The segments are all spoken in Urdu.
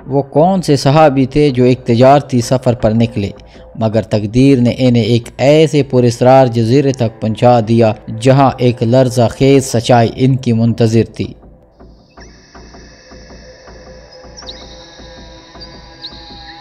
وہ کون سے صحابی تھے جو ایک تجارتی سفر پر نکلے، مگر تقدیر نے انہیں ایک ایسے پراسرار جزیرے تک پہنچا دیا جہاں ایک لرزہ خیز سچائی ان کی منتظر تھی۔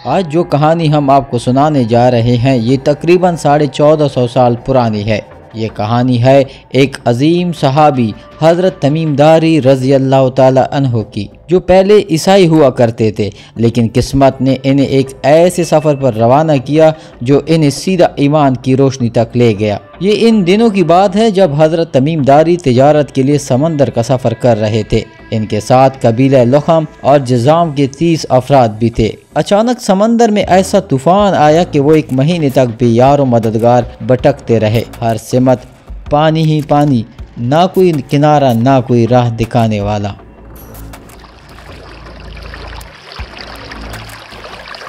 آج جو کہانی ہم آپ کو سنانے جا رہے ہیں یہ تقریباً 1450 سال پرانی ہے۔ یہ کہانی ہے ایک عظیم صحابی حضرت تمیم داری رضی اللہ تعالی عنہ کی، جو پہلے عیسائی ہوا کرتے تھے، لیکن قسمت نے انہیں ایک ایسے سفر پر روانہ کیا جو انہیں سیدھا ایمان کی روشنی تک لے گیا۔ یہ ان دنوں کی بات ہے جب حضرت تمیم داری تجارت کے لیے سمندر کا سفر کر رہے تھے۔ ان کے ساتھ قبیلہ لخم اور جذام کے 30 افراد بھی تھے۔ اچانک سمندر میں ایسا طوفان آیا کہ وہ 1 مہینے تک بے یار و مددگار بھٹکتے رہے۔ ہر سمت پانی ہی پانی، نہ کوئی کنارہ نہ کوئی راہ دکھانے والا۔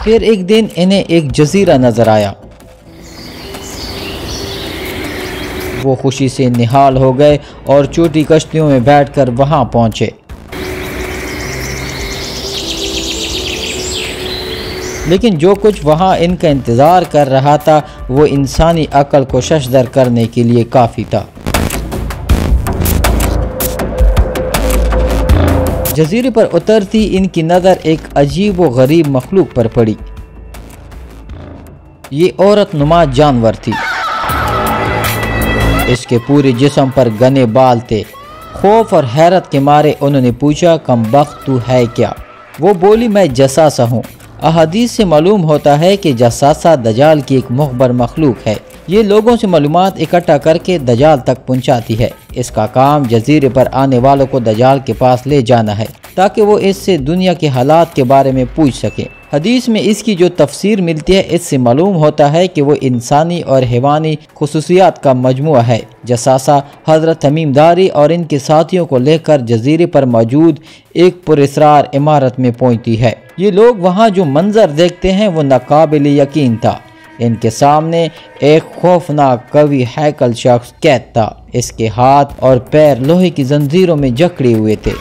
پھر ایک دن انہیں ایک جزیرہ نظر آیا۔ وہ خوشی سے نہال ہو گئے اور چھوٹی کشتیوں میں بیٹھ کر وہاں پہنچے۔ لیکن جو کچھ وہاں ان کا انتظار کر رہا تھا وہ انسانی عقل کو ششدر کرنے کے لیے کافی تھا۔ جزیرے پر اترتی ان کی نظر ایک عجیب و غریب مخلوق پر پڑی۔ یہ عورت نما جانور تھی۔ اس کے پورے جسم پر گنے بال تھے۔ خوف اور حیرت کے مارے انہوں نے پوچھا، کم بخت تو ہے کیا؟ وہ بولی، میں جساسہ ہوں۔ احادیث سے معلوم ہوتا ہے کہ جساسہ دجال کی ایک مخبر مخلوق ہے۔ یہ لوگوں سے معلومات اکٹھا کر کے دجال تک پہنچاتی ہے۔ اس کا کام جزیرے پر آنے والوں کو دجال کے پاس لے جانا ہے تاکہ وہ اس سے دنیا کے حالات کے بارے میں پوچھ سکیں۔ حدیث میں اس کی جو تفسیر ملتی ہے اس سے معلوم ہوتا ہے کہ وہ انسانی اور حیوانی خصوصیات کا مجموعہ ہے۔ جساسہ حضرت تمیم داری اور ان کے ساتھیوں کو لے کر جزیرے پر موجود ایک پراسرار عمارت میں پہنچتی ہے۔ یہ لوگ وہاں جو منظر دیکھتے ہیں وہ ناقابل یقین تھا۔ ان کے سامنے ایک خوفناک قوی ہیکل شخص قید تھا۔ اس کے ہاتھ اور پیر لوہے کی زنجیروں میں جکڑے ہوئے تھے۔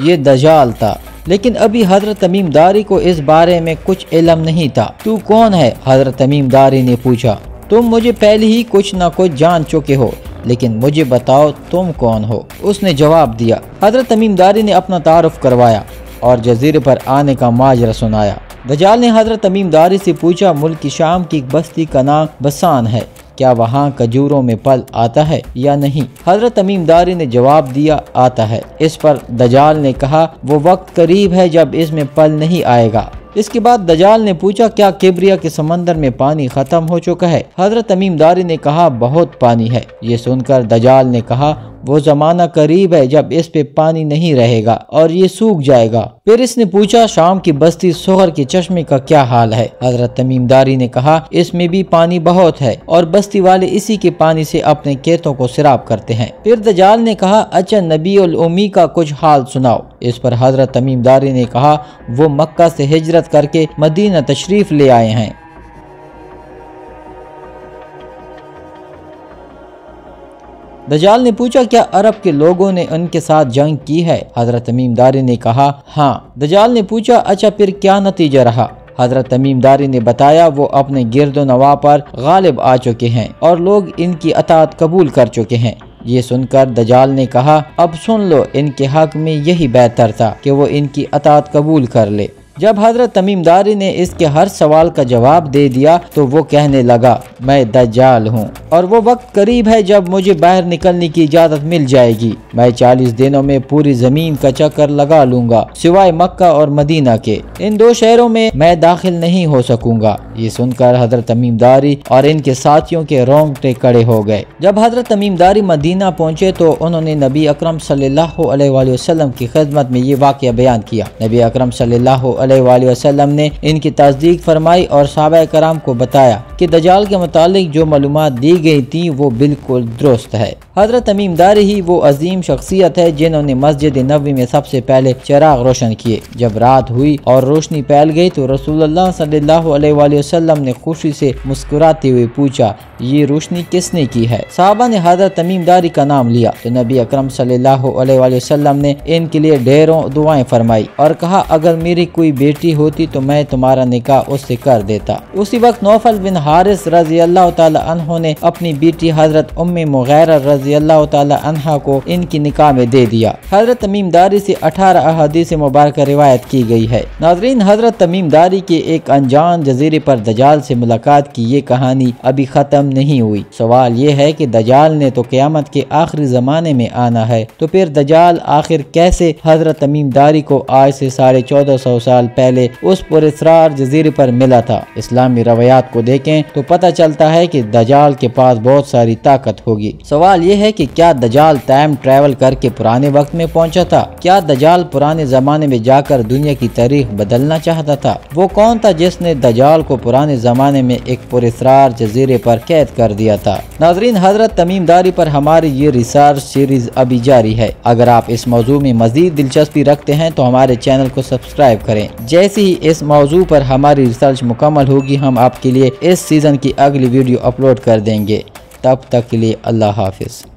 یہ دجال تھا، لیکن ابھی حضرت تمیم داری کو اس بارے میں کچھ علم نہیں تھا۔ تو کون ہے؟ حضرت تمیم داری نے پوچھا۔ تم مجھے پہلے ہی کچھ نہ کچھ جان چکے ہو، لیکن مجھے بتاؤ تم کون ہو؟ اس نے جواب دیا۔ حضرت تمیم داری نے اپنا تعارف کروایا اور جزیرے پر آنے کا ماجرا سنایا۔ دجال نے حضرت تمیم داری سے پوچھا، ملک شام کی ایک بستی کا نام بسان ہے، کیا وہاں کھجوروں میں پھل آتا ہے یا نہیں؟ حضرت تمیم داری نے جواب دیا، آتا ہے۔ اس پر دجال نے کہا، وہ وقت قریب ہے جب اس میں پھل نہیں آئے گا۔ اس کے بعد دجال نے پوچھا، کیا کبریا کے سمندر میں پانی ختم ہو چکا ہے؟ حضرت تمیم داری نے کہا، بہت پانی ہے۔ یہ سن کر دجال نے کہا، وہ زمانہ قریب ہے جب اس پہ پانی نہیں رہے گا اور یہ سوکھ جائے گا۔ پھر اس نے پوچھا، شام کی بستی سغر کے چشمے کا کیا حال ہے؟ حضرت تمیم داری نے کہا، اس میں بھی پانی بہت ہے اور بستی والے اسی کے پانی سے اپنے کھیتوں کو سیراب کرتے ہیں۔ پھر دجال نے کہا، اچھا نبی الامی کا کچھ حال سناؤ۔ اس پر حضرت تمیم داری نے کہا، وہ مکہ سے ہجرت کر کے مدینہ تشریف لے آئے ہیں۔ دجال نے پوچھا، کیا عرب کے لوگوں نے ان کے ساتھ جنگ کی ہے؟ حضرت تمیم داری نے کہا، ہاں۔ دجال نے پوچھا، اچھا پھر کیا نتیجہ رہا؟ حضرت تمیم داری نے بتایا، وہ اپنے گرد و نواح پر غالب آ چکے ہیں اور لوگ ان کی اطاعت قبول کر چکے ہیں۔ یہ سن کر دجال نے کہا، اب سن لو، ان کے حق میں یہی بہتر تھا کہ وہ ان کی اطاعت قبول کر لے۔ جب حضرت تمیم داری نے اس کے ہر سوال کا جواب دے دیا تو وہ کہنے لگا، میں دجال ہوں اور وہ وقت قریب ہے جب مجھے باہر نکلنے کی اجازت مل جائے گی۔ میں 40 دنوں میں پوری زمین کا چکر لگا لوں گا سوائے مکہ اور مدینہ کے۔ ان 2 شہروں میں میں داخل نہیں ہو سکوں گا۔ یہ سن کر حضرت تمیم داری اور ان کے ساتھیوں کے رونگٹے کھڑے ہو گئے۔ جب حضرت تمیم داری مدینہ پہنچے تو انہوں نے نبی اکرم صلی اللہ علیہ وآلہ وسلم کی خدمت میں یہ واقعہ بیان کیا۔ نبی اکرم صلی اللہ علیہ وآلہ وسلم نے ان کی تصدیق فرمائی اور صحابہ کرام کو بتایا کہ دجال کے متعلق جو معلومات دی گئی تھی وہ بالکل درست ہے۔ حضرت تمیم داری ہی وہ عظیم شخصیت ہے جنہوں نے مسجد نبوی میں سب سے پہلے چراغ روشن کیے۔ جب رات ہوئی اور روشنی پھیل گئی تو رسول اللہ صلی اللہ علیہ وآلہ وسلم نے خوشی سے مسکراتے ہوئے پوچھا، یہ روشنی کس نے کی ہے؟ صحابہ نے حضرت تمیم داری کا نام لیا تو نبی اکرم صلی اللہ علیہ وآلہ وسلم نے ان کے لیے ڈھیروں دعائیں فرمائی اور کہا، اگر میری کوئی بیٹی ہوتی تو میں تمہارا نکاح اس سے کر دیتا۔ اسی وقت نوفل بن حارث رضی اللہ تعالی عنہ نے اپنی بیٹی حضرت ام مغیرہ رضی اللہ تعالی عنہ کو ان کی نکاح میں دے دیا۔ حضرت تمیم داری سے 18 احادیث مبارکہ روایت کی گئی ہے۔ ناظرین، حضرت تمیم داری کے ایک انجان جزیرے پر دجال سے ملاقات کی یہ کہانی ابھی ختم نہیں ہوئی۔ سوال یہ ہے کہ دجال نے تو قیامت کے آخری زمانے میں آنا ہے، تو پھر دجال آخر کیسے حضرت تمیم داری کو آج سے 1450 سال پہلے اس پراسرار جزیرے پر ملا تھا؟ اسلامی روایات کو دیکھیں تو پتہ چلتا ہے کہ دجال کے پاس بہت ساری طاقت ہوگی۔ سوال یہ ہے کہ کیا دجال ٹائم ٹریول کر کے پرانے وقت میں پہنچا تھا؟ کیا دجال پرانے زمانے میں جا کر دنیا کی تاریخ بدلنا چاہتا تھا؟ وہ کون تھا جس نے دجال کو پرانے زمانے میں ایک پراسرار جزیرے پر قید کر دیا تھا؟ ناظرین، حضرت تمیم داری پر ہماری یہ ریسرچ سیریز ابھی جاری ہے۔ اگر آپ اس موضوع میں مزید دلچسپی رکھتے ہیں تو ہمارے چینل کو سبسکرائب کریں۔ جیسے ہی اس موضوع پر ہماری ریسرچ مکمل ہوگی، ہم آپ کے لیے اس سیزن کی اگلی ویڈیو اپلوڈ کر دیں گے۔ تب تک کے لیے اللہ حافظ۔